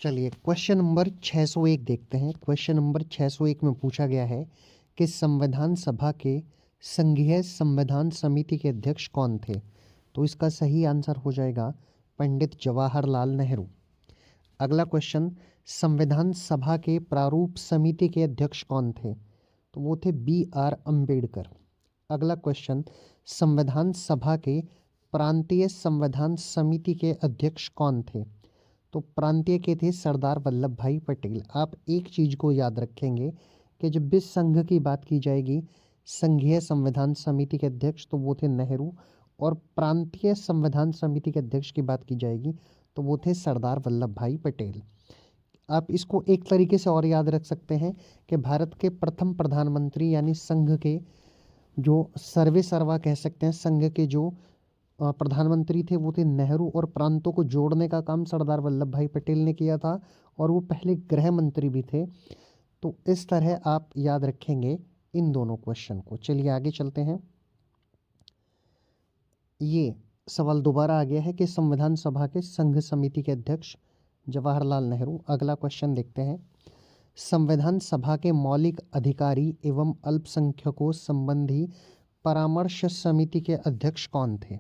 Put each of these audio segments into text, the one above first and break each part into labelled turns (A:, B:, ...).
A: चलिए question number 601 देखते हैं। क्वेश्चन नंबर 601 में पूछा गया है कि संविधान सभा के संघीय संविधान समिति के अध्यक्ष कौन थे। तो इसका सही आंसर हो जाएगा पंडित जवाहरलाल नेहरू। अगला क्वेश्चन, संविधान सभा के प्रारूप समिति के अध्यक्ष कौन थे। तो वो थे BR अम्बेडकर। अगला क्वेश्चन, संविधान सभा के प्रांतीय संविधान समिति के अध्यक्ष कौन थे। तो प्रांतीय के थे सरदार वल्लभ भाई पटेल। आप एक चीज को याद रखेंगे कि जब भी संघ की बात की जाएगी संघीय संविधान समिति के अध्यक्ष तो वो थे नेहरू, और प्रांतीय संविधान समिति के अध्यक्ष की बात की जाएगी तो वो थे सरदार वल्लभ भाई पटेल। आप इसको एक तरीके से और याद रख सकते हैं कि भारत के प्रथम प्रधानमंत्री यानी संघ के जो सर्वे सर्वा कह सकते हैं, संघ के जो प्रधानमंत्री थे वो थे नेहरू, और प्रांतों को जोड़ने का काम सरदार वल्लभ भाई पटेल ने किया था, और वो पहले गृह मंत्री भी थे। तो इस तरह आप याद रखेंगे इन दोनों क्वेश्चन को। चलिए आगे चलते हैं। ये सवाल दोबारा आ गया है कि संविधान सभा के संघ समिति के अध्यक्ष जवाहरलाल नेहरू। अगला क्वेश्चन देखते हैं, संविधान सभा के मौलिक अधिकारी एवं अल्पसंख्यकों संबंधी परामर्श समिति के अध्यक्ष कौन थे।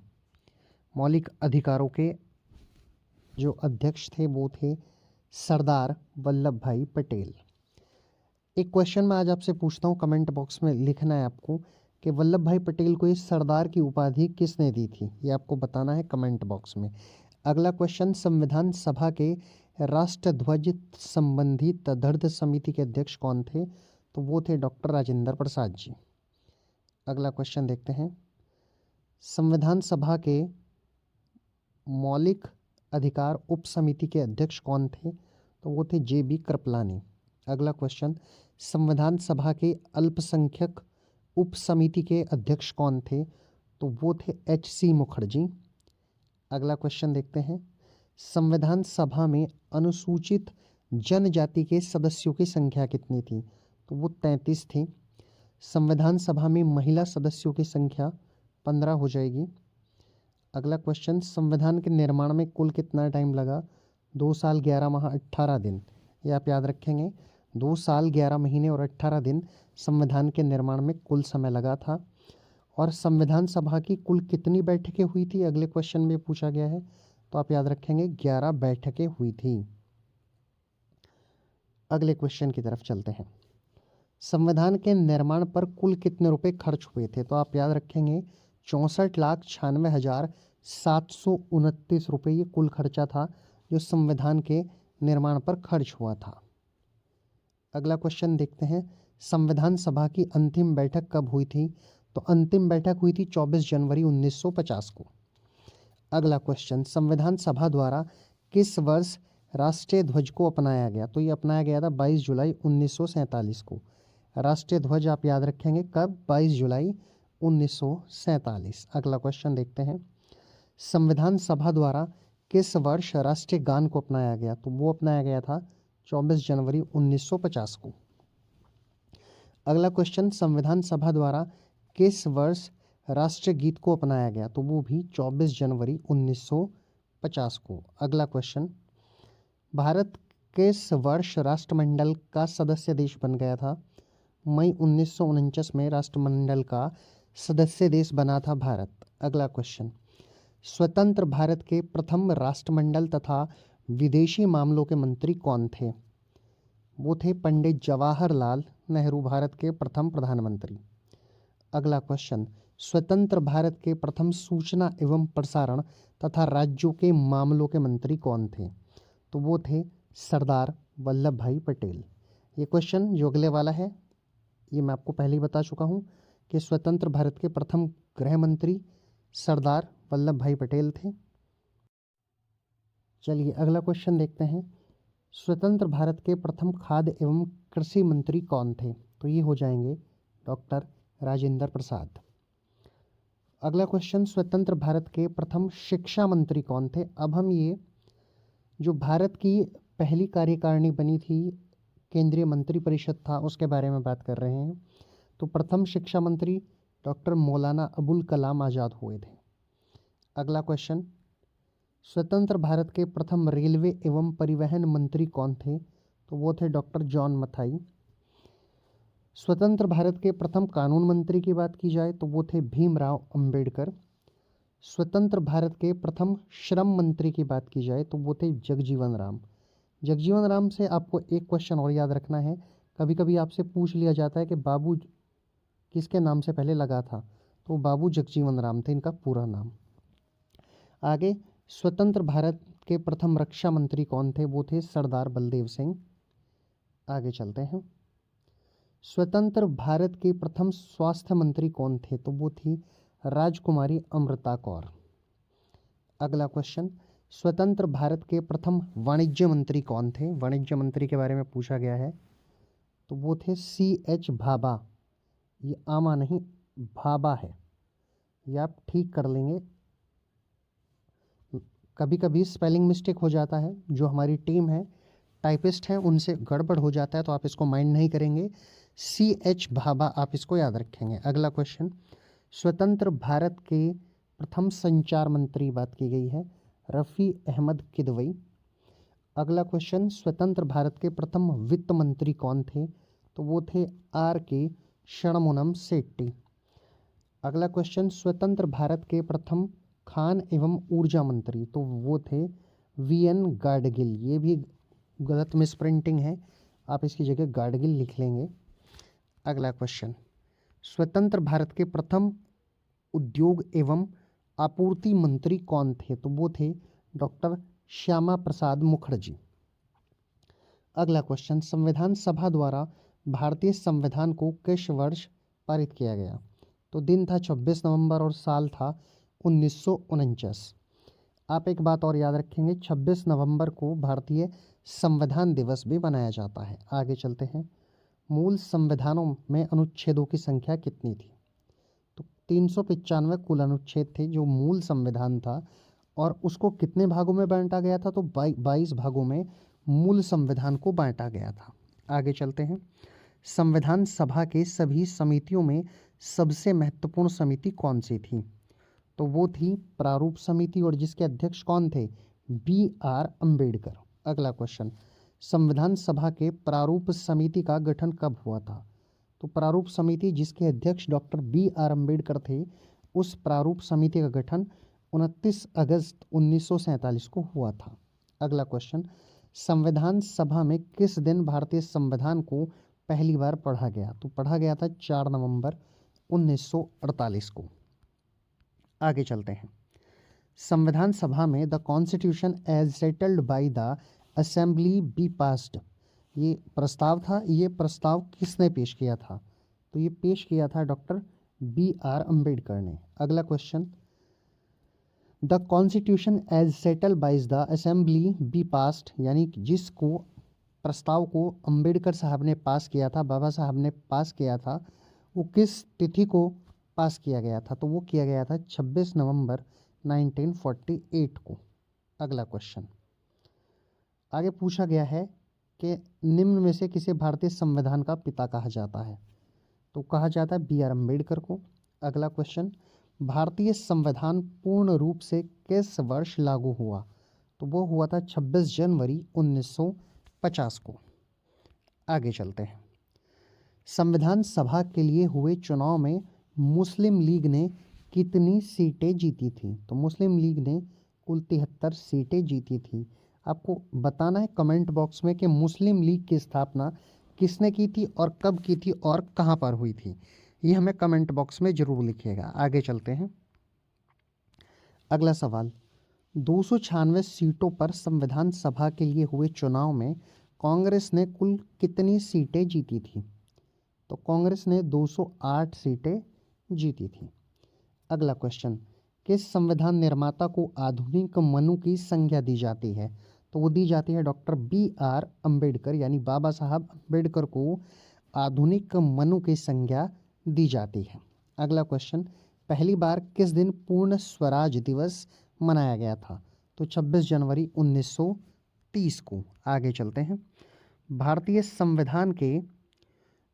A: मौलिक अधिकारों के जो अध्यक्ष थे वो थे सरदार वल्लभ भाई पटेल। एक क्वेश्चन मैं आज आपसे पूछता हूँ, कमेंट बॉक्स में लिखना है आपको कि वल्लभ भाई पटेल को इस सरदार की उपाधि किसने दी थी, ये आपको बताना है कमेंट बॉक्स में। अगला क्वेश्चन, संविधान सभा के राष्ट्रध्वज संबंधी तदर्थ समिति के अध्यक्ष कौन थे। तो वो थे डॉक्टर राजेंद्र प्रसाद जी। अगला क्वेश्चन देखते हैं, संविधान सभा के मौलिक अधिकार उप समिति के अध्यक्ष कौन थे। तो वो थे JB कृपलानी। अगला क्वेश्चन, संविधान सभा के अल्पसंख्यक उप समिति के अध्यक्ष कौन थे। तो वो थे HC मुखर्जी। अगला क्वेश्चन देखते हैं, संविधान सभा में अनुसूचित जनजाति के सदस्यों की संख्या कितनी थी। तो वो 33 थी। संविधान सभा में महिला सदस्यों की संख्या 15 हो जाएगी। अगला क्वेश्चन, संविधान के निर्माण में कुल कितना टाइम लगा। 2 साल 11 माह 18 दिन। ये आप याद रखेंगे, 2 साल 11 महीने और 18 दिन संविधान के निर्माण में कुल समय लगा था। और संविधान सभा की कुल कितनी बैठकें हुई थी, अगले क्वेश्चन में पूछा गया है। तो आप याद रखेंगे 11 बैठकें हुई थी। अगले क्वेश्चन की तरफ चलते हैं, संविधान के निर्माण पर कुल कितने रुपए खर्च हुए थे। तो आप याद रखेंगे 64,96,729 रुपये ये कुल खर्चा था जो संविधान के निर्माण पर खर्च हुआ था। अगला क्वेश्चन देखते हैं, संविधान सभा की अंतिम बैठक कब हुई थी। तो अंतिम बैठक हुई थी 24 जनवरी 1950 को। अगला क्वेश्चन, संविधान सभा द्वारा किस वर्ष राष्ट्रीय ध्वज को अपनाया गया। तो ये अपनाया गया था 22 जुलाई 1947 को। राष्ट्रीय ध्वज आप याद रखेंगे कब, 22 जुलाई 1947। अगला क्वेश्चन देखते हैं, संविधान सभा द्वारा किस वर्ष राष्ट्रीय गान को अपनाया गया। तो वो अपनाया गया था 24 जनवरी 1950 को। अगला क्वेश्चन, संविधान सभा द्वारा किस वर्ष राष्ट्रीय गीत को अपनाया गया। तो वो भी 24 जनवरी 1950 को। अगला क्वेश्चन, भारत किस वर्ष राष्ट्रमंडल का सदस्य देश बन गया था। मई 1949 में राष्ट्रमंडल का सदस्य देश बना था भारत। अगला क्वेश्चन, स्वतंत्र भारत के प्रथम राष्ट्रमंडल तथा विदेशी मामलों के मंत्री कौन थे। वो थे पंडित जवाहरलाल नेहरू, भारत के प्रथम प्रधानमंत्री। अगला क्वेश्चन, स्वतंत्र भारत के प्रथम सूचना एवं प्रसारण तथा राज्यों के मामलों के मंत्री कौन थे। तो वो थे सरदार वल्लभ भाई पटेल। ये क्वेश्चन जो अगले वाला है ये मैं आपको पहले ही बता चुका हूँ कि स्वतंत्र भारत के प्रथम गृह मंत्री सरदार वल्लभ भाई पटेल थे। चलिए अगला क्वेश्चन देखते हैं, स्वतंत्र भारत के प्रथम खाद्य एवं कृषि मंत्री कौन थे। तो ये हो जाएंगे डॉक्टर राजेंद्र प्रसाद। अगला क्वेश्चन, स्वतंत्र भारत के प्रथम शिक्षा मंत्री कौन थे। अब हम ये जो भारत की पहली कार्यकारिणी बनी थी, केंद्रीय मंत्री परिषद था, उसके बारे में बात कर रहे हैं। तो प्रथम शिक्षा मंत्री डॉक्टर मौलाना अबुल कलाम आज़ाद हुए थे। अगला क्वेश्चन, स्वतंत्र भारत के प्रथम रेलवे एवं परिवहन मंत्री कौन थे? तो वो थे डॉक्टर जॉन मथाई। स्वतंत्र भारत के प्रथम कानून मंत्री की बात की जाए तो वो थे भीमराव अंबेडकर। स्वतंत्र भारत के प्रथम श्रम मंत्री की बात की जाए तो वो थे जगजीवन राम। जगजीवन राम से आपको एक क्वेश्चन और याद रखना है, कभी कभी आपसे पूछ लिया जाता है कि बाबू किसके नाम से पहले लगा था, तो बाबू जगजीवन राम थे इनका पूरा नाम। आगे, स्वतंत्र भारत के प्रथम रक्षा मंत्री कौन थे? वो थे सरदार बलदेव सिंह। आगे चलते हैं। स्वतंत्र भारत के प्रथम स्वास्थ्य मंत्री कौन थे? तो वो थी राजकुमारी अमृता कौर। अगला क्वेश्चन, स्वतंत्र भारत के प्रथम वाणिज्य मंत्री कौन थे? वाणिज्य मंत्री के बारे में पूछा गया है, तो वो थे C.H. भाभा। ये आमा नहीं भाभा है, ये आप ठीक कर लेंगे। कभी कभी स्पेलिंग मिस्टेक हो जाता है, जो हमारी टीम है टाइपिस्ट हैं उनसे गड़बड़ हो जाता है, तो आप इसको माइंड नहीं करेंगे। C.H. भाभा आप इसको याद रखेंगे। अगला क्वेश्चन, स्वतंत्र भारत के प्रथम संचार मंत्री बात की गई है, रफ़ी अहमद किदवई। अगला क्वेश्चन, स्वतंत्र भारत के प्रथम वित्त मंत्री कौन थे? तो वो थे R.K. षणमुगम सेट्टी। अगला क्वेश्चन, स्वतंत्र भारत के प्रथम खान एवं ऊर्जा मंत्री, तो वो थे V.N. गाडगिल। ये भी गलत मिसप्रिंटिंग है, आप इसकी जगह गाडगिल लिख लेंगे। अगला क्वेश्चन, स्वतंत्र भारत के प्रथम उद्योग एवं आपूर्ति मंत्री कौन थे? तो वो थे डॉक्टर श्यामा प्रसाद मुखर्जी। अगला क्वेश्चन, संविधान सभा द्वारा भारतीय संविधान को किस वर्ष पारित किया गया? तो दिन था 26 नवंबर और साल था 1949। आप एक बात और याद रखेंगे, 26 नवंबर को भारतीय संविधान दिवस भी मनाया जाता है। आगे चलते हैं। मूल संविधानों में अनुच्छेदों की संख्या कितनी थी? तो 395 कुल अनुच्छेद थे जो मूल संविधान था, और उसको कितने भागों में बांटा गया था? तो 22 भागों में मूल संविधान को बांटा गया था। आगे चलते हैं। संविधान सभा के सभी समितियों में सबसे महत्वपूर्ण समिति कौन सी थी? तो वो थी प्रारूप समिति, और जिसके अध्यक्ष कौन थे? B.R. अम्बेडकर। अगला क्वेश्चन, संविधान सभा के प्रारूप समिति का गठन कब हुआ था? तो प्रारूप समिति जिसके अध्यक्ष डॉक्टर B.R. अम्बेडकर थे, उस प्रारूप समिति का गठन 29 अगस्त 1947 को हुआ था। अगला क्वेश्चन, संविधान सभा में किस दिन भारतीय संविधान को पहली बार पढ़ा गया? तो पढ़ा गया था 4 नवंबर 1948 को। आगे चलते हैं। संविधान सभा में the constitution as settled by the assembly be passed, ये प्रस्ताव था। ये प्रस्ताव किसने पेश किया था? तो ये पेश किया था डॉक्टर B.R. अम्बेडकर ने। अगला question, the constitution as settled by the assembly be passed, यानी जिसको प्रस्ताव को अम्बेडकर साहब ने पास किया था, बाबा साहब ने पास किया था, वो किस तिथि को पास किया गया था? तो वो किया गया था 26 नवंबर 1948 को। अगला क्वेश्चन, आगे पूछा गया है कि निम्न में से किसे भारतीय संविधान का पिता कहा जाता है? तो कहा जाता है B.R. अम्बेडकर को। अगला क्वेश्चन, भारतीय संविधान पूर्ण रूप से किस वर्ष लागू हुआ? तो वो हुआ था 26 जनवरी 1950 को। आगे चलते हैं। संविधान सभा के लिए हुए चुनाव में मुस्लिम लीग ने कितनी सीटें जीती थी? तो मुस्लिम लीग ने कुल 73 सीटें जीती थी। आपको बताना है कमेंट बॉक्स में कि मुस्लिम लीग की स्थापना किसने की थी और कब की थी और कहाँ पर हुई थी। ये हमें कमेंट बॉक्स में ज़रूर लिखिएगा। आगे चलते हैं। अगला सवाल, 296 सीटों पर संविधान सभा के लिए हुए चुनाव में कांग्रेस ने कुल कितनी सीटें जीती थी? तो कांग्रेस ने 208 सीटें जीती थी। अगला क्वेश्चन, किस संविधान निर्माता को आधुनिक मनु की संज्ञा दी जाती है? तो वो दी जाती है डॉक्टर B.R. अम्बेडकर, यानी बाबा साहब अम्बेडकर को आधुनिक मनु की संज्ञा दी जाती है। अगला क्वेश्चन, पहली बार किस दिन पूर्ण स्वराज दिवस मनाया गया था? तो 26 जनवरी 1930 को। आगे चलते हैं। भारतीय संविधान के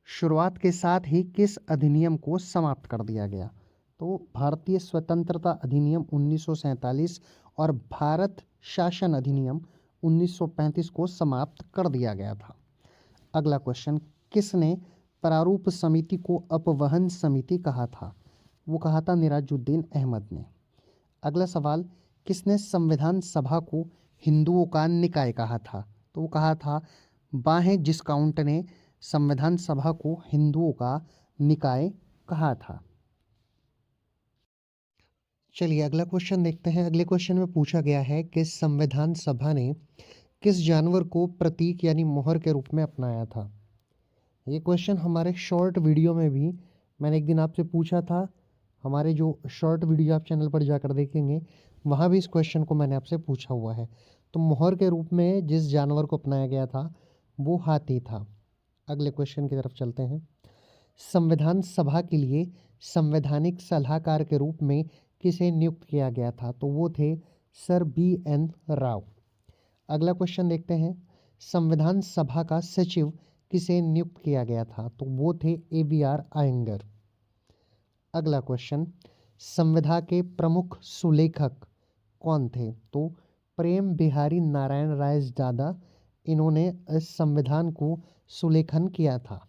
A: शुरुआत के साथ ही किस अधिनियम को समाप्त कर दिया गया? तो भारतीय स्वतंत्रता अधिनियम 1947 और भारत शासन अधिनियम 1935 को समाप्त कर दिया गया था। अगला क्वेश्चन, किसने प्रारूप समिति को अपवहन समिति कहा था? वो कहा था निराजुद्दीन अहमद ने। अगला सवाल, किसने संविधान सभा को हिंदुओं का निकाय कहा था? तो वो कहा था बाहें जिस्काउंट ने संविधान सभा को हिंदुओं का निकाय कहा था। चलिए अगला क्वेश्चन देखते हैं। अगले क्वेश्चन में पूछा गया है कि संविधान सभा ने किस जानवर को प्रतीक यानी मोहर के रूप में अपनाया था? ये क्वेश्चन हमारे शॉर्ट वीडियो में भी मैंने एक दिन आपसे पूछा था। हमारे जो शॉर्ट वीडियो आप चैनल पर जाकर देखेंगे वहाँ भी इस क्वेश्चन को मैंने आपसे पूछा हुआ है। तो मोहर के रूप में जिस जानवर को अपनाया गया था वो हाथी था। अगले क्वेश्चन की तरफ चलते हैं। संविधान सभा के लिए संवैधानिक सलाहकार के रूप में किसे नियुक्त किया गया था? तो वो थे सर BN राव। अगला क्वेश्चन देखते हैं। संविधान सभा का सचिव किसे नियुक्त किया गया था? तो वो थे AVR आयंगर। अगला क्वेश्चन, संविधा के प्रमुख सुलेखक कौन थे? तो प्रेम बिहारी नारायण राय दादा, इन्होंने इस संविधान को सुलेखन किया था।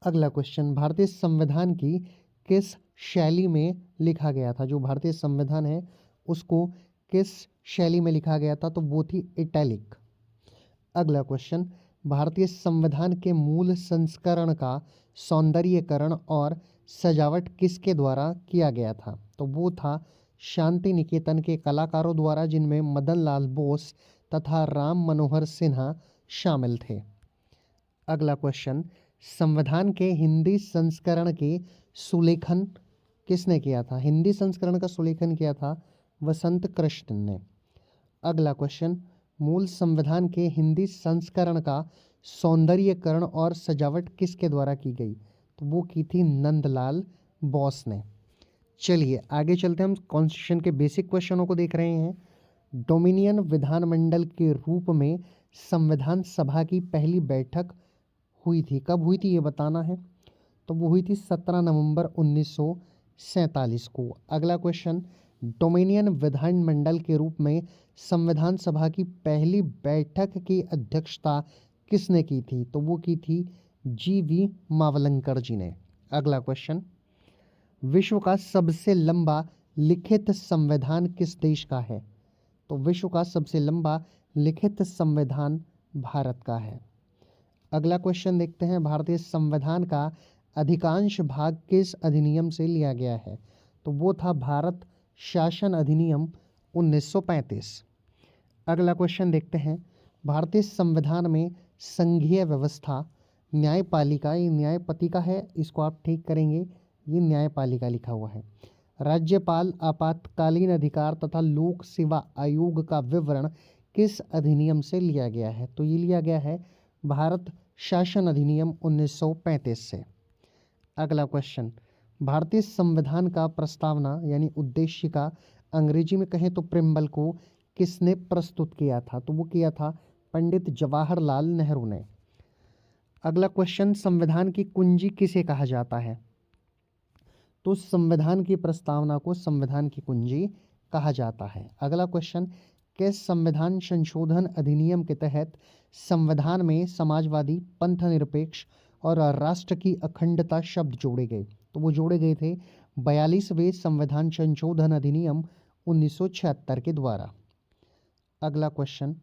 A: अगला क्वेश्चन, भारतीय संविधान की किस शैली में लिखा गया था? जो भारतीय संविधान है उसको किस शैली में लिखा गया था? तो वो थी इटैलिक। अगला क्वेश्चन, भारतीय संविधान के मूल संस्करण का सौंदर्यीकरण और सजावट किसके द्वारा किया गया था? तो वो था शांति निकेतन के कलाकारों द्वारा, जिनमें मदन लाल बोस तथा राम मनोहर सिन्हा शामिल थे। अगला क्वेश्चन, संविधान के हिंदी संस्करण के सुलेखन किसने किया था? हिंदी संस्करण का सुलेखन किया था वसंत कृष्ण ने। अगला क्वेश्चन, मूल संविधान के हिंदी संस्करण का सौंदर्यीकरण और सजावट किसके द्वारा की गई? तो वो की थी नंदलाल बोस ने। चलिए आगे चलते हैं। हम कॉन्स्टिट्यूशन के बेसिक क्वेश्चनों को देख रहे हैं। डोमिनियन विधानमंडल के रूप में संविधान सभा की पहली बैठक हुई थी, कब हुई थी ये बताना है। तो वो हुई थी 17 नवंबर 1947 को। अगला क्वेश्चन, डोमिनियन विधानमंडल के रूप में संविधान सभा की पहली बैठक की अध्यक्षता किसने की थी? तो वो की थी GV मावलंकर जी ने। अगला क्वेश्चन, विश्व का सबसे लंबा लिखित संविधान किस देश का है? तो विश्व का सबसे लंबा लिखित संविधान भारत का है। अगला क्वेश्चन देखते हैं। भारतीय संविधान का अधिकांश भाग किस अधिनियम से लिया गया है? तो वो था भारत शासन अधिनियम 1935। अगला क्वेश्चन देखते हैं। भारतीय संविधान में संघीय व्यवस्था न्यायपालिका, ये न्यायपालिका है, इसको आप ठीक करेंगे, ये न्यायपालिका लिखा हुआ है। राज्यपाल, आपातकालीन अधिकार तथा लोक सेवा आयोग का विवरण किस अधिनियम से लिया गया है? तो ये लिया गया है भारत शासन अधिनियम 1935 से। अगला क्वेश्चन, भारतीय संविधान का प्रस्तावना यानी उद्देशिका अंग्रेजी में कहें तो प्रिम्बल को किसने प्रस्तुत किया था? तो वो किया था पंडित जवाहरलाल नेहरू ने। अगला क्वेश्चन, संविधान की कुंजी किसे कहा जाता है? तो संविधान की प्रस्तावना को संविधान की कुंजी कहा जाता है। अगला क्वेश्चन, किस संविधान संशोधन अधिनियम के तहत संविधान में समाजवादी, पंथनिरपेक्ष और राष्ट्र की अखंडता शब्द जोड़े गए? तो वो जोड़े गए थे 42वें संविधान संशोधन अधिनियम 1976 के द्वारा। अगला क्वेश्चन,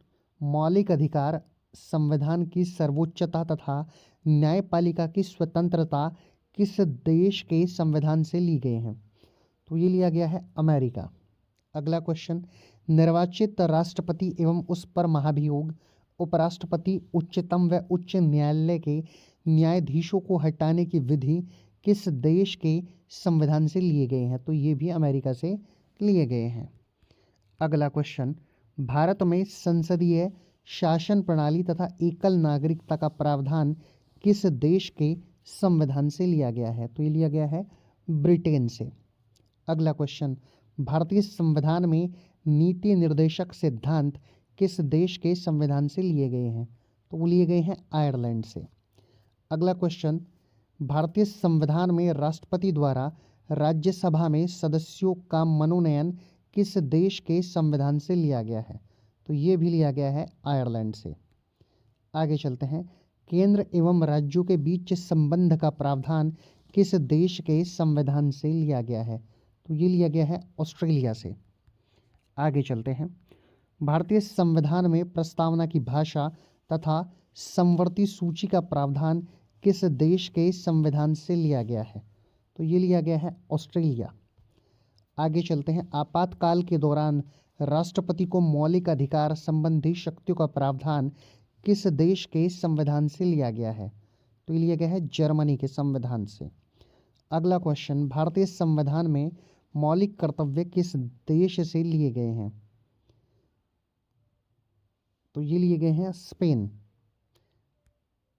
A: मौलिक अधिकार, संविधान की सर्वोच्चता तथा न्यायपालिका की स्वतंत्रता किस देश के संविधान से ली गए हैं? तो ये लिया गया है अमेरिका। अगला क्वेश्चन, निर्वाचित राष्ट्रपति एवं उस पर महाभियोग, उपराष्ट्रपति, उच्चतम व उच्च न्यायालय के न्यायाधीशों को हटाने की विधि किस देश के संविधान से लिए गए हैं? तो ये भी अमेरिका से लिए गए हैं। अगला क्वेश्चन, भारत में संसदीय शासन प्रणाली तथा एकल नागरिकता का प्रावधान किस देश के संविधान से लिया गया है? तो ये लिया गया है ब्रिटेन से। अगला क्वेश्चन, भारतीय संविधान में नीति निर्देशक सिद्धांत किस देश के संविधान से लिए गए हैं? तो वो लिए गए हैं आयरलैंड से। अगला क्वेश्चन, भारतीय संविधान में राष्ट्रपति द्वारा राज्यसभा में सदस्यों का मनोनयन किस देश के संविधान से लिया गया है? तो ये भी लिया गया है आयरलैंड से। आगे चलते हैं। केंद्र एवं राज्यों के बीच संबंध का प्रावधान किस देश के संविधान से लिया गया है? तो ये लिया गया है ऑस्ट्रेलिया से। आगे चलते हैं। भारतीय संविधान में प्रस्तावना की भाषा तथा समवर्ती सूची का प्रावधान किस देश के संविधान से लिया गया है? तो ये लिया गया है ऑस्ट्रेलिया। आगे चलते हैं। आपातकाल के दौरान राष्ट्रपति को मौलिक अधिकार संबंधी शक्तियों का प्रावधान किस देश के संविधान से लिया गया है? तो ये लिया गया है जर्मनी के संविधान से। अगला क्वेश्चन, भारतीय संविधान में मौलिक कर्तव्य किस देश से लिए गए हैं? तो ये लिए गए हैं स्पेन।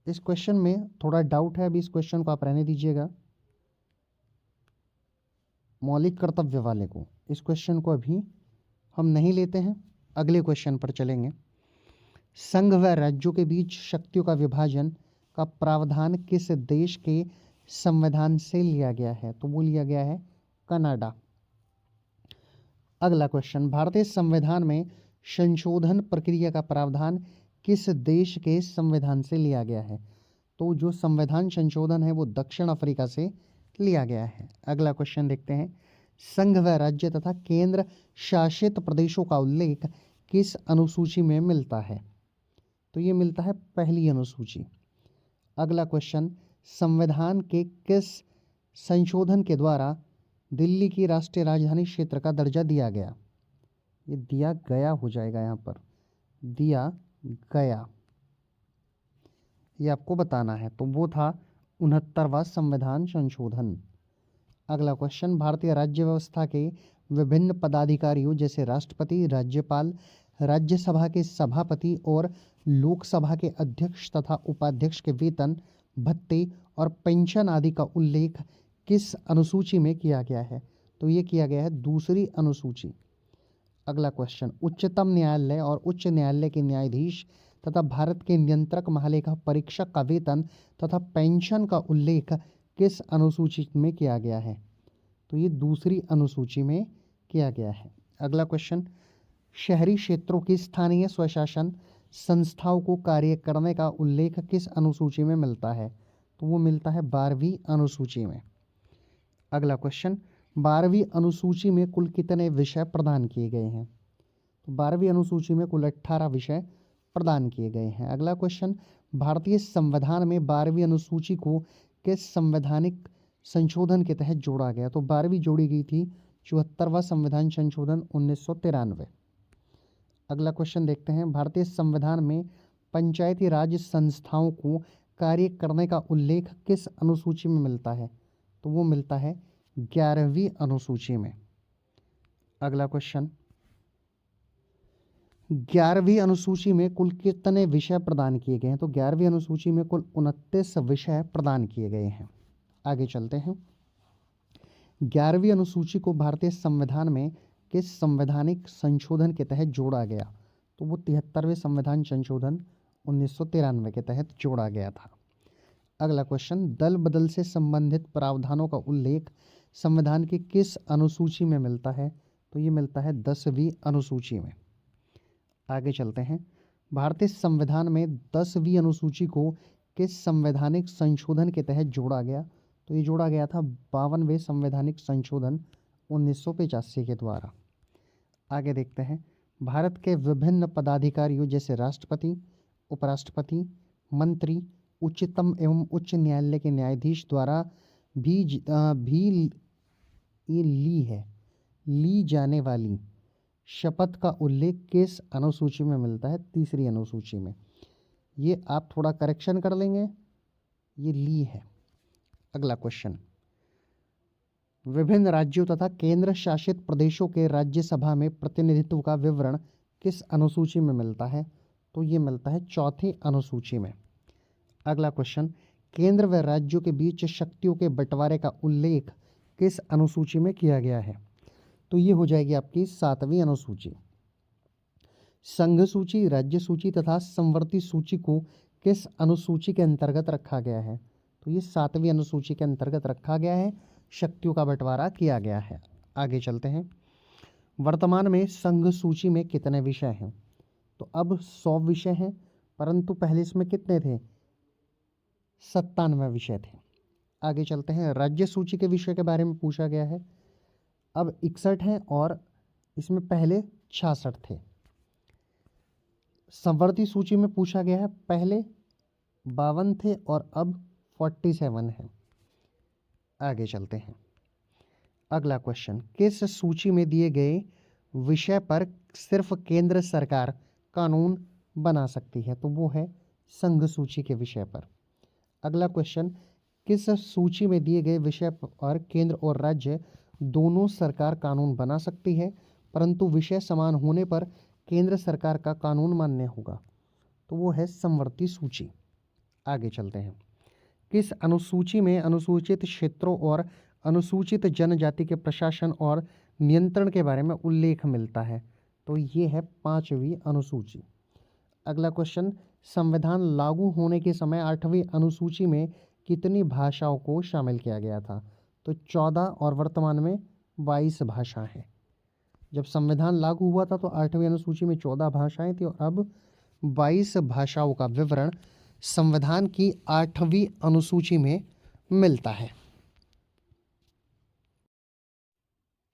A: इस क्वेश्चन में थोड़ा डाउट है, अभी इस क्वेश्चन को आप रहने दीजिएगा, मौलिक कर्तव्य वाले को। इस क्वेश्चन को अभी हम नहीं लेते हैं, अगले क्वेश्चन पर चलेंगे। संघ व राज्यों के बीच शक्तियों का विभाजन का प्रावधान किस देश के संविधान से लिया गया है? तो वो लिया गया है कनाडा। अगला क्वेश्चन, भारतीय संविधान में संशोधन प्रक्रिया का प्रावधान किस देश के संविधान से लिया गया है? तो जो संविधान संशोधन है वो दक्षिण अफ्रीका से लिया गया है। अगला क्वेश्चन देखते हैं। संघ व राज्य तथा केंद्र शासित प्रदेशों का उल्लेख किस अनुसूची में मिलता है? तो ये मिलता है पहली अनुसूची। अगला क्वेश्चन, संविधान के किस संशोधन के द्वारा दिल्ली की राष्ट्रीय राजधानी क्षेत्र का दर्जा दिया गया? ये दिया गया हो जाएगा, यहाँ पर दिया गया, ये आपको बताना है। तो वो था 69वां संविधान संशोधन। अगला क्वेश्चन, भारतीय राज्य व्यवस्था के विभिन्न पदाधिकारियों जैसे राष्ट्रपति, राज्यपाल, राज्यसभा के सभापति और लोकसभा के अध्यक्ष तथा उपाध्यक्ष के वेतन, भत्ते और पेंशन आदि का उल्लेख किस अनुसूची में किया गया है? तो ये किया गया है दूसरी अनुसूची। अगला क्वेश्चन, उच्चतम न्यायालय और उच्च न्यायालय के न्यायाधीश तथा भारत के नियंत्रक महालेखा परीक्षक का वेतन तथा पेंशन का उल्लेख किस अनुसूची में किया गया है? तो ये दूसरी अनुसूची में किया गया है। अगला क्वेश्चन, शहरी क्षेत्रों की स्थानीय स्वशासन संस्थाओं को कार्य करने का उल्लेख किस अनुसूची में मिलता है? तो वो मिलता है 12वीं अनुसूची में। अगला क्वेश्चन, 12वीं अनुसूची में कुल कितने विषय प्रदान किए गए हैं? तो 12वीं अनुसूची में कुल 18 विषय प्रदान किए गए हैं। अगला क्वेश्चन, भारतीय संविधान में 12वीं अनुसूची को किस संवैधानिक संशोधन के तहत जोड़ा गया? तो 12वीं जोड़ी गई थी 74वां संविधान संशोधन 1993। अगला क्वेश्चन देखते हैं। भारतीय संविधान में पंचायती राज संस्थाओं को कार्य करने का उल्लेख किस अनुसूची में मिलता है? तो वो मिलता है 11वीं अनुसूची में। अगला क्वेश्चन, 11वीं अनुसूची में कुल कितने विषय प्रदान किए गए हैं? तो 11वीं अनुसूची में कुल 29 विषय प्रदान किए गए हैं। आगे चलते हैं। 11वीं अनुसूची को भारतीय संविधान में किस संवैधानिक संशोधन के तहत जोड़ा गया? तो वो 73वें संविधान संशोधन 1993 के तहत जोड़ा गया था। अगला क्वेश्चन, दल बदल से संबंधित प्रावधानों का उल्लेख संविधान की किस अनुसूची में मिलता है? तो ये मिलता है 10वीं अनुसूची में। आगे चलते हैं। भारतीय संविधान में 10वीं अनुसूची को किस संवैधानिक संशोधन के तहत जोड़ा गया? तो ये जोड़ा गया था 52वें संवैधानिक संशोधन 1985 के द्वारा। आगे देखते हैं। भारत के विभिन्न पदाधिकारियों जैसे राष्ट्रपति, उपराष्ट्रपति, मंत्री, उच्चतम एवं उच्च न्यायालय के न्यायाधीश द्वारा भी ली जाने वाली शपथ का उल्लेख किस अनुसूची में मिलता है? तीसरी अनुसूची में। ये आप थोड़ा करेक्शन कर लेंगे, ये ली है। अगला क्वेश्चन, विभिन्न राज्यों तथा केंद्र शासित प्रदेशों के राज्यसभा में प्रतिनिधित्व का विवरण किस अनुसूची में मिलता है? तो ये मिलता है चौथी अनुसूची में। अगला क्वेश्चन, केंद्र व राज्यों के बीच शक्तियों के बंटवारे का उल्लेख किस अनुसूची में किया गया है? तो ये हो जाएगी आपकी 7वीं अनुसूची। संघ सूची, राज्य सूची तथा समवर्ती सूची को किस अनुसूची के अंतर्गत रखा गया है? तो ये 7वीं अनुसूची के अंतर्गत रखा गया है, शक्तियों का बंटवारा किया गया है। आगे चलते हैं। वर्तमान में संघ सूची में कितने विषय हैं? तो अब 100 विषय हैं, परंतु पहले इसमें कितने थे? 97 विषय थे। आगे चलते हैं। राज्य सूची के विषय के बारे में पूछा गया है। अब 61 हैं और इसमें पहले 66 थे। संवर्ती सूची में पूछा गया है, पहले 52 थे और अब 47 है। आगे चलते हैं। अगला क्वेश्चन, किस सूची में दिए गए विषय पर सिर्फ केंद्र सरकार कानून बना सकती है? तो वो है संघ सूची के विषय पर। अगला क्वेश्चन, किस सूची में दिए गए विषय पर केंद्र और राज्य दोनों सरकार कानून बना सकती है, परंतु विषय समान होने पर केंद्र सरकार का कानून मान्य होगा? तो वो है संवर्ती सूची। आगे चलते हैं। किस अनुसूची में अनुसूचित क्षेत्रों और अनुसूचित जनजाति के प्रशासन और नियंत्रण के बारे में उल्लेख मिलता है? तो ये है 5वीं अनुसूची। अगला क्वेश्चन, संविधान लागू होने के समय 8वीं अनुसूची में कितनी भाषाओं को शामिल किया गया था? तो 14 और वर्तमान में 22 भाषा है। जब संविधान लागू हुआ था तो 8वीं अनुसूची में 14 भाषाएं थी और अब 22 भाषाओं का विवरण संविधान की 8वीं अनुसूची में मिलता है।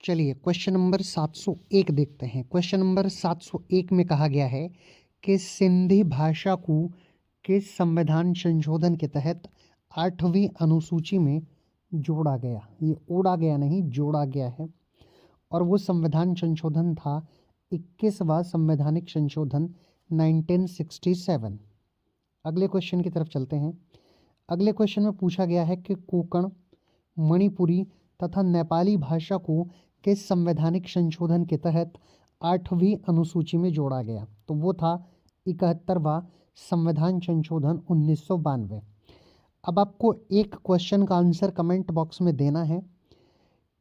A: चलिए क्वेश्चन नंबर 701 देखते हैं। क्वेश्चन नंबर 701 में कहा गया है कि सिंधी भाषा को किस संविधान संशोधन के तहत 8वीं अनुसूची में जोड़ा गया? ये ओढ़ा गया नहीं, जोड़ा गया है। और वो संविधान संशोधन था 21वां संवैधानिक संशोधन 1967। अगले क्वेश्चन की तरफ चलते हैं। अगले क्वेश्चन में पूछा गया है कि कोंकण, मणिपुरी तथा नेपाली भाषा को किस संवैधानिक संशोधन के तहत 8वीं अनुसूची में जोड़ा गया? तो वो था 71वां संविधान संशोधन 1992। अब आपको एक क्वेश्चन का आंसर कमेंट बॉक्स में देना है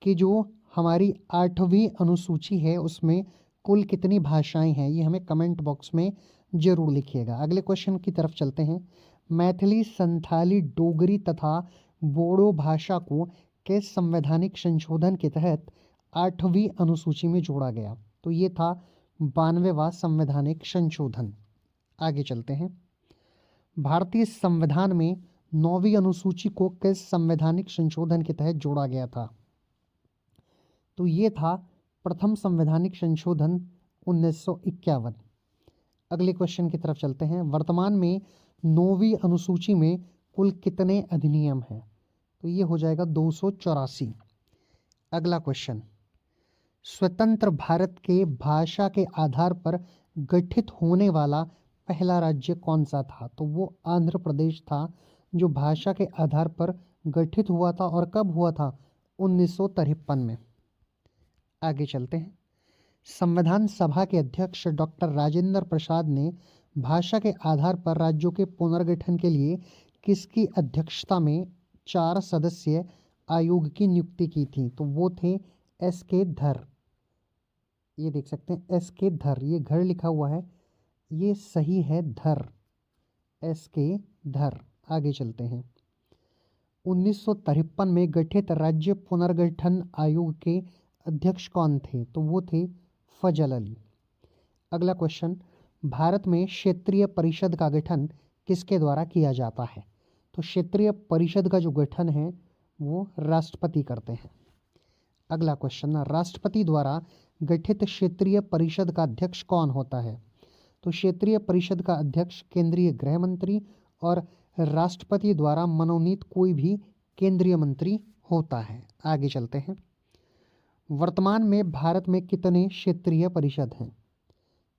A: कि जो हमारी 8वीं अनुसूची है उसमें कुल कितनी भाषाएं हैं, ये हमें कमेंट बॉक्स में जरूर लिखिएगा। अगले क्वेश्चन की तरफ चलते हैं। मैथिली, संथाली, डोगरी तथा बोडो भाषा को किस संवैधानिक संशोधन के तहत 8वीं अनुसूची में जोड़ा गया? तो ये था 92वां संवैधानिक संशोधन। आगे चलते हैं। भारतीय संविधान में 9वीं अनुसूची को किस संवैधानिक संशोधन के तहत जोड़ा गया था? तो ये था प्रथम संवैधानिक संशोधन 1951। अगले क्वेश्चन की तरफ चलते हैं। वर्तमान में 9वीं अनुसूची में कुल कितने अधिनियम हैं? तो ये हो जाएगा 284। अगला क्वेश्चन, स्वतंत्र भारत के भाषा के आधार पर गठित होने वाला पहला राज्य कौन सा था? तो वो आंध्र प्रदेश था जो भाषा के आधार पर गठित हुआ था। और कब हुआ था? 1953 में। आगे चलते हैं। संविधान सभा के अध्यक्ष डॉक्टर राजेंद्र प्रसाद ने भाषा के आधार पर राज्यों के पुनर्गठन के लिए किसकी अध्यक्षता में 4 सदस्यीय आयोग की नियुक्ति की थी? तो वो थे एस.के. धर। ये देख सकते हैं एस.के. धर, ये घर लिखा हुआ है, ये सही है धर, एस.के. धर। आगे चलते हैं। 1953 में गठित राज्य पुनर्गठन आयोग के अध्यक्ष कौन थे? तो वो थे फजल अली। अगला क्वेश्चन, भारत में क्षेत्रीय परिषद का गठन किसके द्वारा किया जाता है? तो क्षेत्रीय परिषद का जो गठन है वो राष्ट्रपति करते हैं। अगला क्वेश्चन, राष्ट्रपति द्वारा गठित क्षेत्रीय परिषद का अध्यक्ष कौन होता है? तो क्षेत्रीय परिषद का अध्यक्ष केंद्रीय गृह मंत्री और राष्ट्रपति द्वारा मनोनीत कोई भी केंद्रीय मंत्री होता है। आगे चलते हैं। वर्तमान में भारत में कितने क्षेत्रीय परिषद हैं?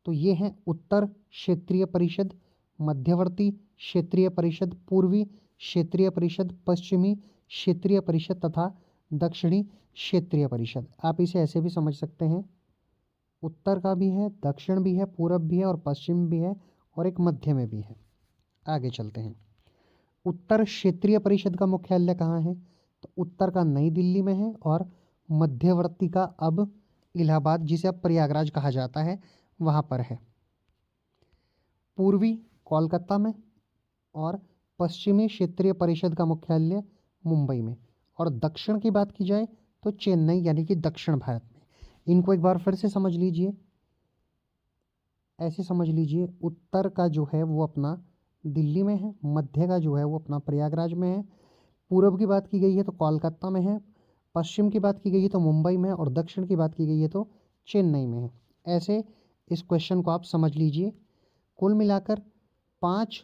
A: तो ये हैं उत्तर क्षेत्रीय परिषद, मध्यवर्ती क्षेत्रीय परिषद, पूर्वी क्षेत्रीय परिषद, पश्चिमी क्षेत्रीय परिषद तथा दक्षिणी क्षेत्रीय परिषद। आप इसे ऐसे भी समझ सकते हैं, उत्तर का भी है, दक्षिण भी है, पूरब भी है और पश्चिम भी है और एक मध्य में भी है। आगे चलते हैं। उत्तर क्षेत्रीय परिषद का मुख्यालय कहाँ है? तो उत्तर का नई दिल्ली में है और मध्यवर्ती का अब इलाहाबाद, जिसे अब प्रयागराज कहा जाता है, वहाँ पर है। पूर्वी कोलकाता में और पश्चिमी क्षेत्रीय परिषद का मुख्यालय मुंबई में। और दक्षिण की बात की जाए तो चेन्नई, यानी कि दक्षिण भारत में। इनको एक बार फिर से समझ लीजिए, ऐसे समझ लीजिए, उत्तर का जो है वो अपना दिल्ली में है, मध्य का जो है वो अपना प्रयागराज में है, पूर्व की बात की गई है तो कोलकाता में है, पश्चिम की बात की गई है तो मुंबई में है, और दक्षिण की बात की गई है तो चेन्नई में है। ऐसे इस क्वेश्चन को आप समझ लीजिए। कुल मिलाकर 5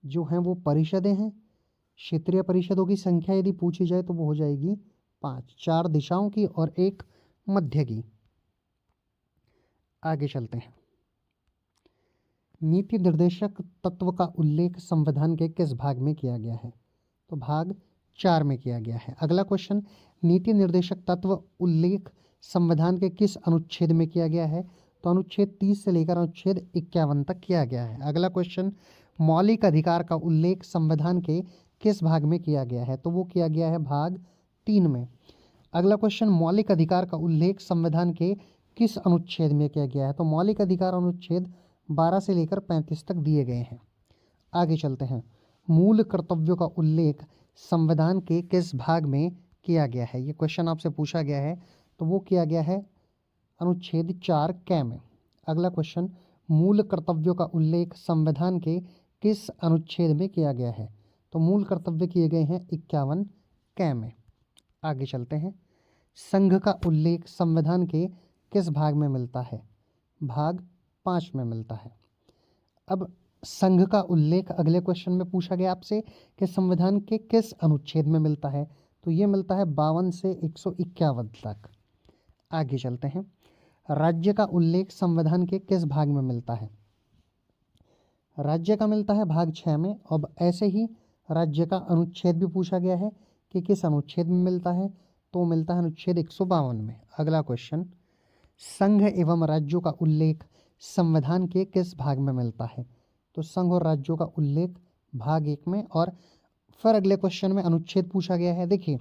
A: जो हैं वो परिषदें हैं। क्षेत्रीय परिषदों की संख्या यदि पूछी जाए तो वो हो जाएगी 5, 4 दिशाओं की और 1 मध्य की। आगे चलते हैं। नीति निर्देशक तत्व का उल्लेख संविधान के किस भाग में किया गया है? तो भाग 4 में किया गया है। अगला क्वेश्चन, नीति निर्देशक तत्व उल्लेख संविधान के किस अनुच्छेद में किया गया है? तो अनुच्छेद 30 से लेकर अनुच्छेद 51 तक किया गया है। अगला क्वेश्चन, मौलिक अधिकार का उल्लेख संविधान के किस भाग में किया गया है? तो वो किया गया है भाग 3 में। अगला क्वेश्चन, मौलिक अधिकार का उल्लेख संविधान के किस अनुच्छेद में किया गया है? तो मौलिक अधिकार अनुच्छेद 12 से लेकर 35 तक दिए गए हैं। आगे चलते हैं। मूल कर्तव्यों का उल्लेख संविधान के किस भाग में किया गया है? ये क्वेश्चन आपसे पूछा गया है, तो वो किया गया है अनुच्छेद 4 कै में। अगला क्वेश्चन, मूल कर्तव्यों का उल्लेख संविधान के किस अनुच्छेद में किया गया है? तो मूल कर्तव्य किए गए हैं 51 कै में। आगे चलते हैं। संघ का उल्लेख संविधान के किस भाग में मिलता है? भाग 5 में मिलता है। अब संघ का उल्लेख अगले क्वेश्चन में पूछा गया आपसे कि संविधान के किस अनुच्छेद में मिलता है? तो ये मिलता है 52 से 151 तक। आगे चलते हैं। राज्य का उल्लेख संविधान के किस भाग में मिलता है? राज्य का मिलता है भाग 6 में। अब ऐसे ही राज्य का अनुच्छेद भी पूछा गया है कि किस अनुच्छेद में मिलता है, तो मिलता है अनुच्छेद 152 में। अगला क्वेश्चन, संघ एवं राज्यों का उल्लेख संविधान के किस भाग में मिलता है? तो संघ और राज्यों का उल्लेख भाग 1 में। और फिर अगले क्वेश्चन में अनुच्छेद पूछा गया है। देखिए,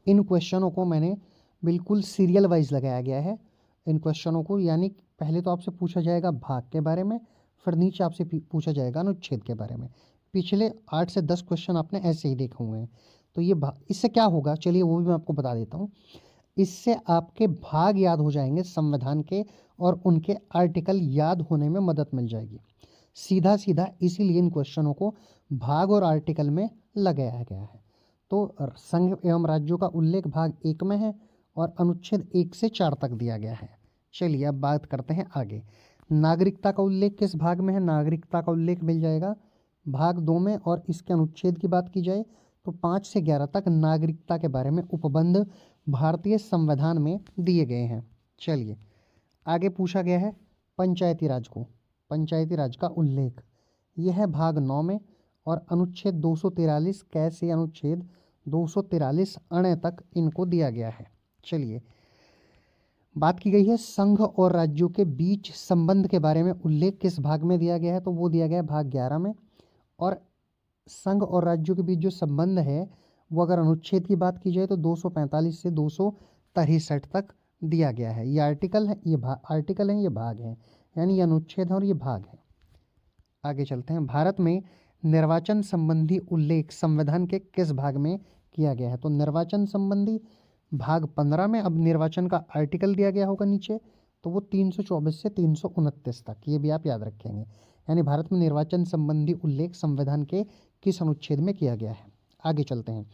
A: इन क्वेश्चनों को मैंने बिल्कुल सीरियल वाइज लगाया गया है इन क्वेश्चनों को, यानी पहले तो आपसे पूछा जाएगा भाग के बारे में, फिर नीचे आपसे पूछा जाएगा अनुच्छेद के बारे में। पिछले 8 से 10 क्वेश्चन आपने ऐसे ही देखे हुए हैं। तो ये इससे क्या होगा, चलिए वो भी मैं आपको बता देता हूँ। इससे आपके भाग याद हो जाएंगे संविधान के, और उनके आर्टिकल याद होने में मदद मिल जाएगी। सीधा सीधा इसीलिए इन क्वेश्चनों को भाग और आर्टिकल में लगाया गया है। तो संघ एवं राज्यों का उल्लेख भाग 1 में है और अनुच्छेद 1 से 4 तक दिया गया है। चलिए अब बात करते हैं आगे। नागरिकता का उल्लेख किस भाग में है? नागरिकता का उल्लेख मिल जाएगा भाग 2 में। और इसके अनुच्छेद की बात की जाए तो 5 से 11 तक नागरिकता के बारे में उपबंध भारतीय संविधान में दिए गए हैं। चलिए आगे पूछा गया है पंचायती राज को, पंचायती राज का उल्लेख, यह है भाग 9 में। और अनुच्छेद 243 कै से अनुच्छेद 243 अण तक इनको दिया गया है। चलिए बात की गई है संघ और राज्यों के बीच संबंध के बारे में उल्लेख किस भाग में दिया गया है? तो वो दिया गया है भाग 11 में। और संघ और राज्यों के बीच जो संबंध है वो अगर अनुच्छेद की बात की जाए तो 245 से 263 तक दिया गया है। ये आर्टिकल है, ये आर्टिकल है, ये भाग है, यानी ये अनुच्छेद है और ये भाग है। आगे चलते हैं। भारत में निर्वाचन संबंधी उल्लेख संविधान के किस भाग में किया गया है? तो निर्वाचन संबंधी भाग 15 में। अब निर्वाचन का आर्टिकल दिया गया होगा नीचे, तो वो 324 से 329 तक, ये भी आप याद रखेंगे। यानी भारत में निर्वाचन संबंधी उल्लेख संविधान के किस अनुच्छेद में किया गया है? आगे चलते हैं।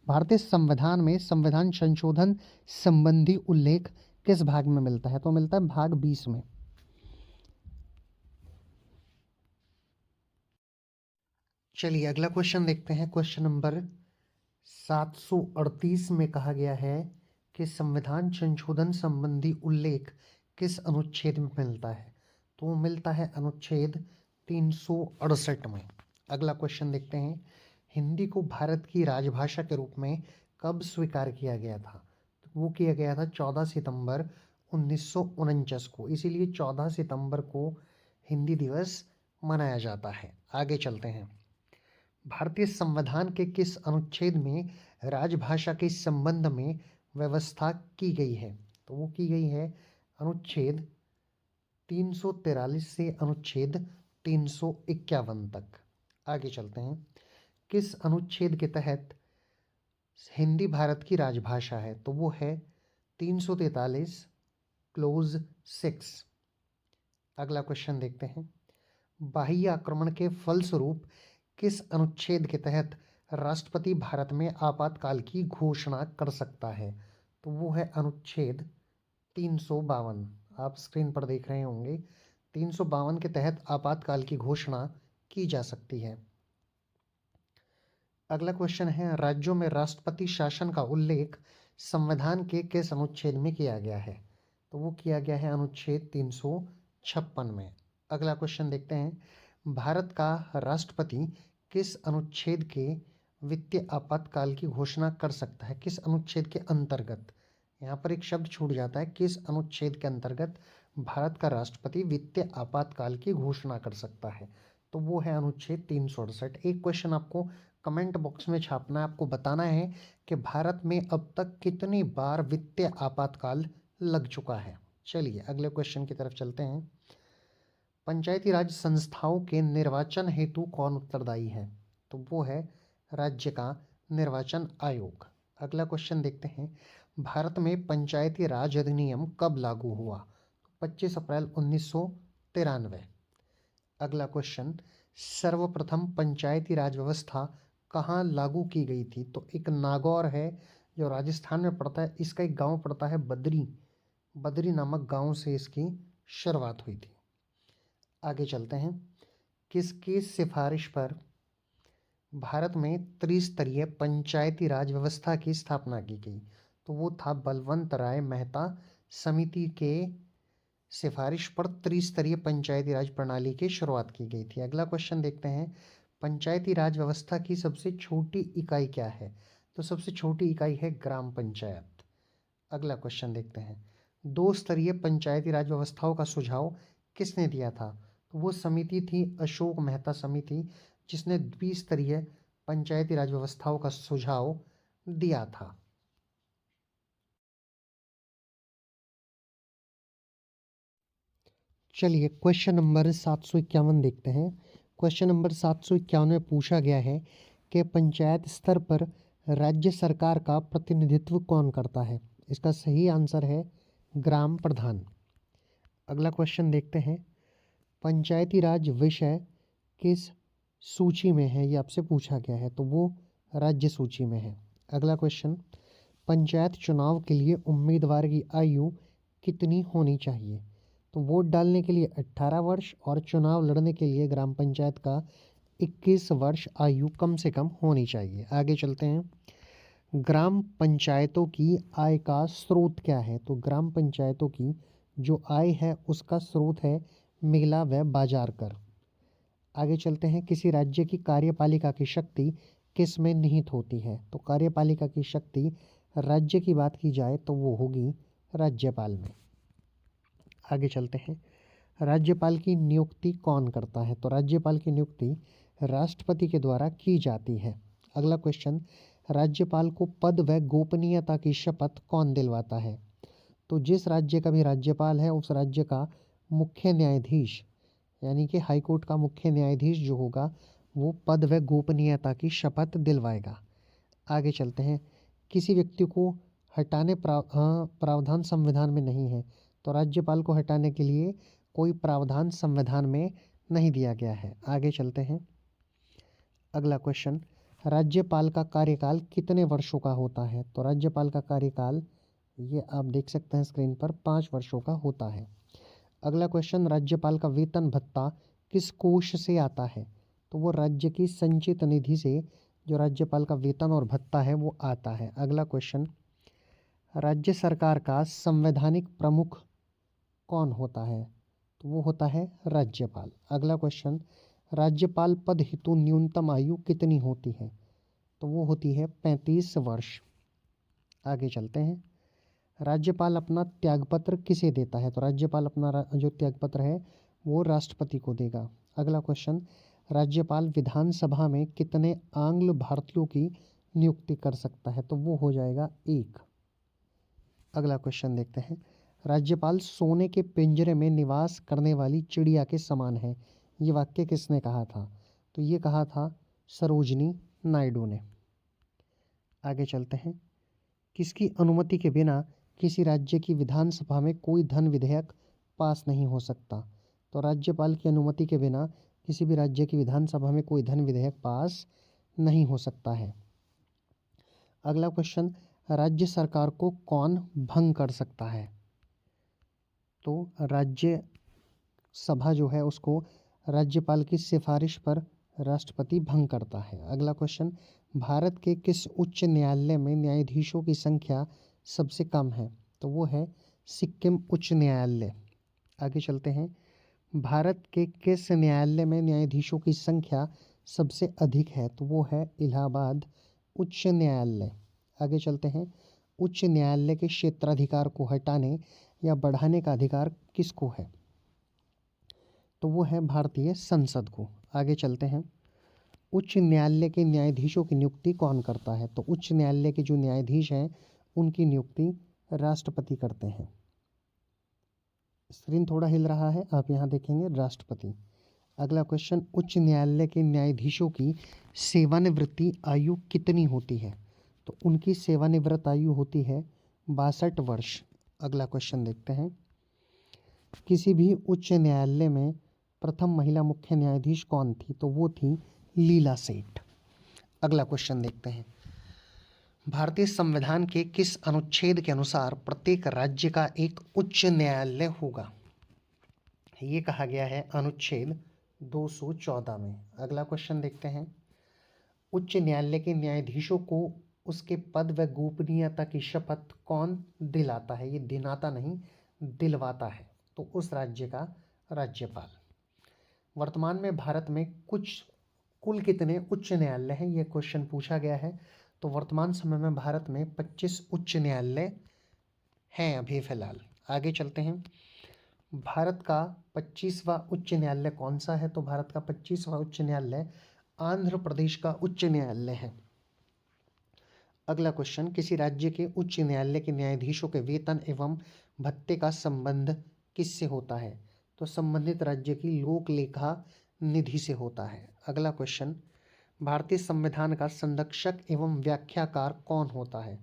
A: भारतीय संविधान में संविधान संशोधन संबंधी उल्लेख किस भाग में मिलता है? तो मिलता है भाग 20 में। चलिए अगला क्वेश्चन देखते हैं। क्वेश्चन नंबर 738 में कहा गया है कि संविधान संशोधन संबंधी उल्लेख किस अनुच्छेद में मिलता है? तो मिलता है अनुच्छेद 368 में। अगला क्वेश्चन देखते हैं। हिंदी को भारत की राजभाषा के रूप में कब स्वीकार किया गया था? तो वो किया गया था 14 सितंबर 1949 को। इसीलिए 14 सितंबर को हिंदी दिवस मनाया जाता है। आगे चलते हैं। भारतीय संविधान के किस अनुच्छेद में राजभाषा के संबंध में व्यवस्था की गई है? तो वो की गई है अनुच्छेद 343 से अनुच्छेद 351 तक। आगे चलते हैं। किस अनुच्छेद के तहत हिंदी भारत की राजभाषा है? तो वो है 343 क्लोज 6। अगला क्वेश्चन देखते हैं, बाह्य आक्रमण के फलस्वरूप किस अनुच्छेद के तहत राष्ट्रपति भारत में आपातकाल की घोषणा कर सकता है? तो वो है अनुच्छेद 352। आप स्क्रीन पर देख रहे होंगे, 352 के तहत आपातकाल की घोषणा की जा सकती है। अगला क्वेश्चन है, राज्यों में राष्ट्रपति शासन का उल्लेख संविधान के किस अनुच्छेद में किया गया है? तो वो किया गया है अनुच्छेद 356 में। अगला क्वेश्चन देखते हैं, भारत का राष्ट्रपति किस अनुच्छेद के वित्तीय आपातकाल की घोषणा कर सकता है? किस अनुच्छेद के अंतर्गत? यहाँ पर एक शब्द छूट जाता है, किस अनुच्छेद के अंतर्गत भारत का राष्ट्रपति वित्तीय आपातकाल की घोषणा कर सकता है? तो वो है अनुच्छेद 368। एक क्वेश्चन आपको कमेंट बॉक्स में छापना है, आपको बताना है कि भारत में अब तक कितनी बार वित्तीय आपातकाल लग चुका है। चलिए अगले क्वेश्चन की तरफ चलते हैं, पंचायती राज संस्थाओं के निर्वाचन हेतु कौन उत्तरदायी है? तो वो है राज्य का निर्वाचन आयोग। अगला क्वेश्चन देखते हैं, भारत में पंचायती राज अधिनियम कब लागू हुआ? 25 अप्रैल 1993। अगला क्वेश्चन, सर्वप्रथम पंचायती राज व्यवस्था कहाँ लागू की गई थी? तो एक नागौर है जो राजस्थान में पड़ता है, इसका एक गांव पड़ता है बद्री नामक गांव से इसकी शुरुआत हुई थी। आगे चलते हैं, किसकी सिफारिश पर भारत में त्रिस्तरीय पंचायती राज व्यवस्था की स्थापना की गई? तो वो था बलवंत राय मेहता समिति के सिफारिश पर त्रिस्तरीय पंचायती राज प्रणाली की शुरुआत की गई थी। अगला क्वेश्चन देखते हैं, पंचायती राज व्यवस्था की सबसे छोटी इकाई क्या है? तो सबसे छोटी इकाई है ग्राम पंचायत। अगला क्वेश्चन देखते हैं, दो स्तरीय पंचायती राज व्यवस्थाओं का सुझाव किसने दिया था? तो वो समिति थी अशोक मेहता समिति, जिसने द्विस्तरीय पंचायती राज व्यवस्थाओं का सुझाव दिया था। चलिए क्वेश्चन नंबर 751 देखते हैं। क्वेश्चन नंबर 751 में पूछा गया है कि पंचायत स्तर पर राज्य सरकार का प्रतिनिधित्व कौन करता है? इसका सही आंसर है ग्राम प्रधान। अगला क्वेश्चन देखते हैं, पंचायती राज विषय किस सूची में है? ये आपसे पूछा गया है, तो वो राज्य सूची में है। अगला क्वेश्चन, पंचायत चुनाव के लिए उम्मीदवार की आयु कितनी होनी चाहिए? तो वोट डालने के लिए 18 वर्ष और चुनाव लड़ने के लिए ग्राम पंचायत का 21 वर्ष आयु कम से कम होनी चाहिए। आगे चलते हैं, ग्राम पंचायतों की आय का स्रोत क्या है? तो ग्राम पंचायतों की जो आय है उसका स्रोत है मेला व बाजार कर। आगे चलते हैं, किसी राज्य की कार्यपालिका की शक्ति किस में निहित होती है? तो कार्यपालिका की शक्ति राज्य की बात की जाए तो वो होगी राज्यपाल में। आगे चलते हैं, राज्यपाल की नियुक्ति कौन करता है? तो राज्यपाल की नियुक्ति राष्ट्रपति के द्वारा की जाती है। अगला क्वेश्चन, राज्यपाल को पद व गोपनीयता की शपथ कौन दिलवाता है? तो जिस राज्य का भी राज्यपाल है उस राज्य का मुख्य न्यायाधीश यानी कि हाईकोर्ट का मुख्य न्यायाधीश जो होगा वो पद व गोपनीयता की शपथ दिलवाएगा। आगे चलते हैं, किसी व्यक्ति को हटाने प्रावधान संविधान में नहीं है, तो राज्यपाल को हटाने के लिए कोई प्रावधान संविधान में नहीं दिया गया है। आगे चलते हैं, अगला क्वेश्चन, राज्यपाल का कार्यकाल कितने वर्षों का होता है? तो राज्यपाल का कार्यकाल, ये आप देख सकते हैं स्क्रीन पर, 5 वर्षों का होता है। अगला क्वेश्चन, राज्यपाल का वेतन भत्ता किस कोष से आता है? तो वो राज्य की संचित निधि से जो राज्यपाल का वेतन और भत्ता है वो आता है। अगला क्वेश्चन, राज्य सरकार का संवैधानिक प्रमुख कौन होता है? तो वो होता है राज्यपाल। अगला क्वेश्चन, राज्यपाल पद हेतु न्यूनतम आयु कितनी होती है? तो वो होती है 35 वर्ष। आगे चलते हैं, राज्यपाल अपना त्यागपत्र किसे देता है? तो राज्यपाल अपना जो त्यागपत्र है वो राष्ट्रपति को देगा। अगला क्वेश्चन, राज्यपाल विधानसभा में कितने आंग्ल भारतीयों की नियुक्ति कर सकता है? तो वो हो जाएगा 1। अगला क्वेश्चन देखते हैं, राज्यपाल सोने के पिंजरे में निवास करने वाली चिड़िया के समान है, ये वाक्य किसने कहा था? तो ये कहा था सरोजिनी नायडू ने। आगे चलते हैं, किसकी अनुमति के बिना किसी राज्य की विधानसभा में कोई धन विधेयक पास नहीं हो सकता। तो राज्यपाल की अनुमति के बिना किसी भी राज्य की विधानसभा में कोई धन विधेयक पास नहीं हो सकता है। अगला क्वेश्चन, राज्य सरकार को कौन भंग कर सकता है? तो राज्य सभा जो है उसको राज्यपाल की सिफारिश पर राष्ट्रपति भंग करता है। अगला क्वेश्चन, भारत के किस उच्च न्यायालय में न्यायाधीशों की संख्या सबसे कम है? तो वो है सिक्किम उच्च न्यायालय। आगे चलते हैं, भारत के किस न्यायालय में न्यायाधीशों की संख्या सबसे अधिक है? तो वो है इलाहाबाद उच्च न्यायालय। आगे चलते हैं, उच्च न्यायालय के क्षेत्राधिकार को हटाने या बढ़ाने का अधिकार किसको है? तो वो है भारतीय संसद को। आगे चलते हैं, उच्च न्यायालय के न्यायाधीशों की नियुक्ति कौन करता है? तो उच्च न्यायालय के जो न्यायाधीश हैं उनकी नियुक्ति राष्ट्रपति करते हैं। स्क्रीन थोड़ा हिल रहा है, आप यहाँ देखेंगे राष्ट्रपति। अगला क्वेश्चन, उच्च न्यायालय के न्यायाधीशों की सेवानिवृत्ति आयु कितनी होती है? तो उनकी सेवानिवृत्त आयु होती है 62 वर्ष। अगला क्वेश्चन देखते हैं, किसी भी उच्च न्यायालय में प्रथम महिला मुख्य न्यायाधीश कौन थी? तो वो थी लीला सेठ। अगला क्वेश्चन देखते हैं, भारतीय संविधान के किस अनुच्छेद के अनुसार प्रत्येक राज्य का एक उच्च न्यायालय होगा? ये कहा गया है अनुच्छेद 214 में। अगला क्वेश्चन देखते हैं, उच्च न्यायालय के न्यायाधीशों को उसके पद व गोपनीयता की शपथ कौन दिलाता है? ये दिलाता नहीं, दिलवाता है। तो उस राज्य का राज्यपाल। वर्तमान में भारत में कुल कितने उच्च न्यायालय हैं? ये क्वेश्चन पूछा गया है। तो वर्तमान समय में भारत में 25 उच्च न्यायालय हैं अभी फिलहाल। आगे चलते हैं, भारत का 25वां उच्च न्यायालय कौन सा है? तो भारत का 25वां उच्च न्यायालय आंध्र प्रदेश का उच्च न्यायालय है। अगला क्वेश्चन, किसी राज्य के उच्च न्यायालय के न्यायाधीशों के वेतन एवं भत्ते का संबंध किससे होता है? तो संबंधित राज्य की लोक लेखा निधि से होता है। अगला क्वेश्चन, भारतीय संविधान का संरक्षक एवं व्याख्याकार कौन होता है?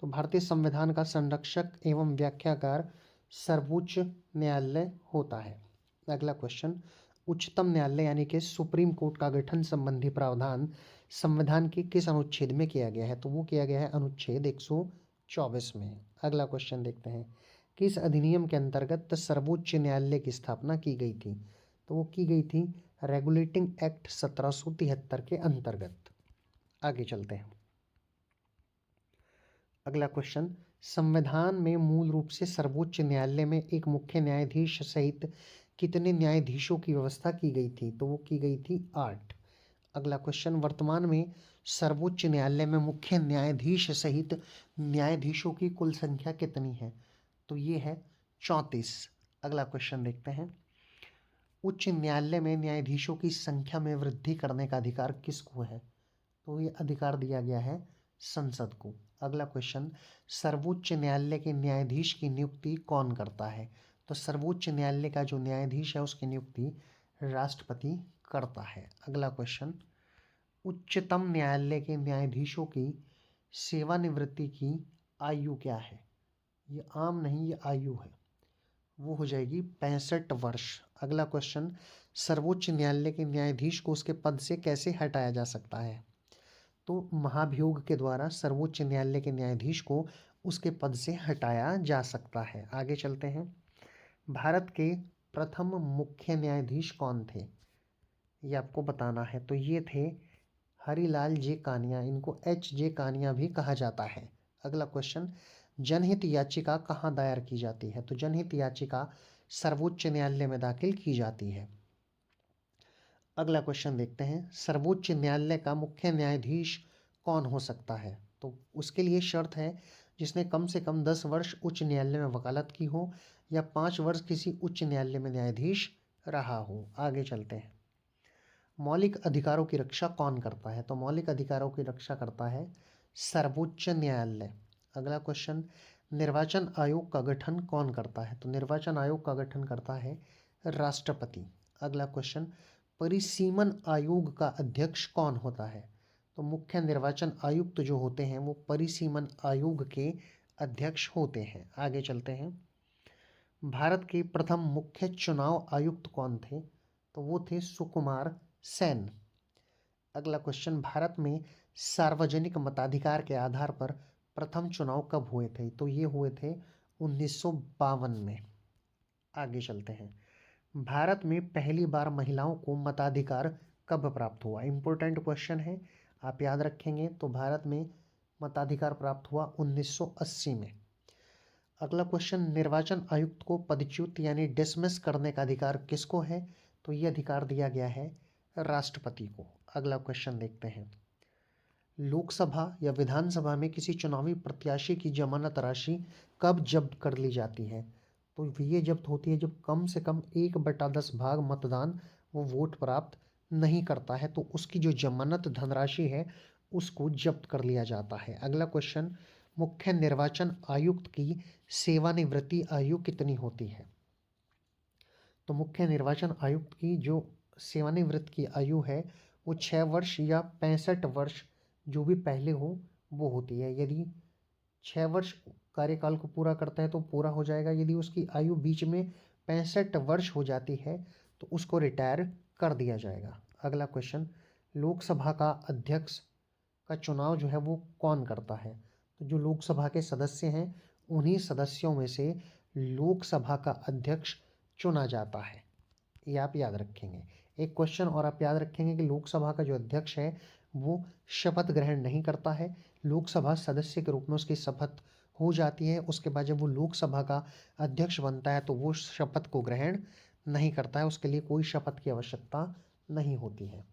A: तो भारतीय संविधान का संरक्षक एवं व्याख्याकार सर्वोच्च न्यायालय होता है। अगला क्वेश्चन, उच्चतम न्यायालय यानी कि सुप्रीम कोर्ट का गठन संबंधी प्रावधान संविधान के किस अनुच्छेद में किया गया है? तो वो किया गया है अनुच्छेद 124 में। अगला क्वेश्चन देखते हैं, किस अधिनियम के अंतर्गत सर्वोच्च न्यायालय की स्थापना की गई थी? तो वो की गई थी रेगुलेटिंग एक्ट 1773 के अंतर्गत। आगे चलते हैं, अगला क्वेश्चन, संविधान में मूल रूप से सर्वोच्च न्यायालय में एक मुख्य न्यायाधीश सहित कितने न्यायाधीशों की व्यवस्था की गई थी? तो वो की गई थी 8। अगला क्वेश्चन, वर्तमान में सर्वोच्च न्यायालय में मुख्य न्यायाधीश सहित न्यायाधीशों की कुल संख्या कितनी है? तो ये है 34। अगला क्वेश्चन देखते हैं, उच्च न्यायालय में न्यायाधीशों की संख्या में वृद्धि करने का अधिकार किसको है? तो ये अधिकार दिया गया है संसद को। अगला क्वेश्चन, सर्वोच्च न्यायालय के न्यायाधीश की नियुक्ति कौन करता है? तो सर्वोच्च न्यायालय का जो न्यायाधीश है उसकी नियुक्ति राष्ट्रपति करता है। अगला क्वेश्चन, उच्चतम न्यायालय के न्यायाधीशों की सेवानिवृत्ति की आयु क्या है? ये आम नहीं, ये आयु है, वो हो जाएगी 65 वर्ष। अगला क्वेश्चन, सर्वोच्च न्यायालय के न्यायाधीश को उसके पद से कैसे हटाया जा सकता है? तो महाभियोग के द्वारा सर्वोच्च न्यायालय के न्यायाधीश को उसके पद से हटाया जा सकता है। आगे चलते हैं, भारत के प्रथम मुख्य न्यायाधीश कौन थे? ये आपको बताना है। तो ये थे हरिलाल जे कानिया, इनको H.J. कानिया भी कहा जाता है। अगला क्वेश्चन, जनहित याचिका कहाँ दायर की जाती है? तो जनहित याचिका सर्वोच्च न्यायालय में दाखिल की जाती है। अगला क्वेश्चन देखते हैं, सर्वोच्च न्यायालय का मुख्य न्यायाधीश कौन हो सकता है? तो उसके लिए शर्त है जिसने कम से कम 10 वर्ष उच्च न्यायालय में वकालत की हो या 5 वर्ष किसी उच्च न्यायालय में न्यायाधीश रहा हो। आगे चलते हैं, मौलिक अधिकारों की रक्षा कौन करता है? तो मौलिक अधिकारों की रक्षा करता है सर्वोच्च न्यायालय। अगला क्वेश्चन, निर्वाचन आयोग का गठन कौन करता है? तो निर्वाचन आयोग का गठन करता है राष्ट्रपति। अगला क्वेश्चन, परिसीमन आयोग का अध्यक्ष कौन होता है? तो मुख्य निर्वाचन आयुक्त जो होते हैं वो परिसीमन आयोग के अध्यक्ष होते हैं। आगे चलते हैं। भारत के प्रथम मुख्य चुनाव आयुक्त कौन थे? तो वो थे सुकुमार सेन। अगला क्वेश्चन, भारत में सार्वजनिक मताधिकार के आधार पर प्रथम चुनाव कब हुए थे? तो ये हुए थे 1952 में। आगे चलते हैं। भारत में पहली बार महिलाओं को मताधिकार कब प्राप्त हुआ? इंपॉर्टेंट क्वेश्चन है, आप याद रखेंगे। तो भारत में मताधिकार प्राप्त हुआ 1980 में। अगला क्वेश्चन, निर्वाचन आयुक्त को पदच्युत यानी डिसमिस करने का अधिकार किसको है? तो ये अधिकार दिया गया है राष्ट्रपति को। अगला क्वेश्चन देखते हैं। लोकसभा या विधानसभा में किसी चुनावी प्रत्याशी की जमानत राशि कब जब्त कर ली जाती है? तो ये जब्त होती है जब कम से कम 1/10 भाग मतदान वो वोट प्राप्त नहीं करता है, तो उसकी जो जमानत धनराशि है उसको जब्त कर लिया जाता है। अगला क्वेश्चन, मुख्य निर्वाचन आयुक्त की सेवानिवृत्ति आयु कितनी होती है? तो मुख्य निर्वाचन आयुक्त की जो सेवानिवृत्त की आयु है वो 6 वर्ष या 65 वर्ष जो भी पहले हो वो होती है। यदि 6 वर्ष कार्यकाल को पूरा करता है तो पूरा हो जाएगा। यदि उसकी आयु बीच में 65 वर्ष हो जाती है तो उसको रिटायर कर दिया जाएगा। अगला क्वेश्चन, लोकसभा का अध्यक्ष का चुनाव जो है वो कौन करता है? तो जो लोकसभा के सदस्य हैं उन्हीं सदस्यों में से लोकसभा का अध्यक्ष चुना जाता है। ये आप याद रखेंगे। एक क्वेश्चन और आप याद रखेंगे कि लोकसभा का जो अध्यक्ष है वो शपथ ग्रहण नहीं करता है। लोकसभा सदस्य के रूप में उसकी शपथ हो जाती है, उसके बाद जब वो लोकसभा का अध्यक्ष बनता है तो वो शपथ को ग्रहण नहीं करता है, उसके लिए कोई शपथ की आवश्यकता नहीं होती है।